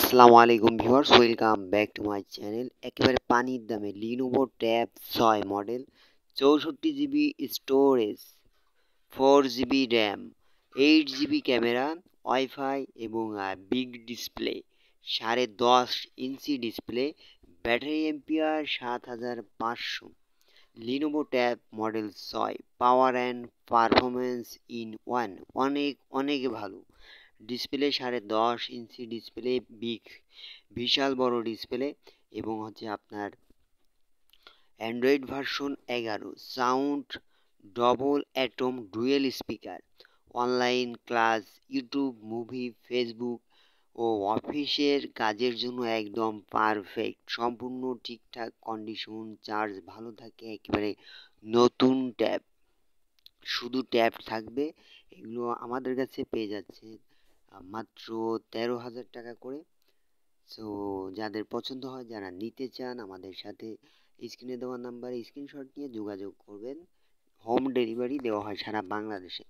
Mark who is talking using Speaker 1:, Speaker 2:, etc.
Speaker 1: আসসালামু আলাইকুম viewers, welcome back to my channel. একেবারে পানির দামে Lenovo tab 6 model, 64 GB storage, 4 GB RAM, 8 GB camera, WiFi এবং big display, 10.5 inch display, battery ampere 7500। Lenovo tab model 6, power and performance in one, অনেক অনেক ভালো। Display 10.5 inch display, বিশাল বড় display, এবং আপনার Android version 11, sound double atom dual speaker, online class, YouTube, movie, Facebook ও অফিসের কাজের জন্য একদম পারফেক্ট। সম্পূর্ণ ঠিকঠাক কন্ডিশন, চার্জ ভালো থাকে। একেবারে নতুন ট্যাব, শুধু ট্যাব থাকবে। এগুলো আমাদের কাছে পেয়ে যাচ্ছে মাত্র 13,000 টাকা করে। সো যাদের পছন্দ হয়, যারা নিতে চান, আমাদের সাথে স্ক্রিনে দেওয়া নাম্বারে স্ক্রিনশট নিয়ে যোগাযোগ করবেন। হোম ডেলিভারি দেওয়া হয় সারা বাংলাদেশে।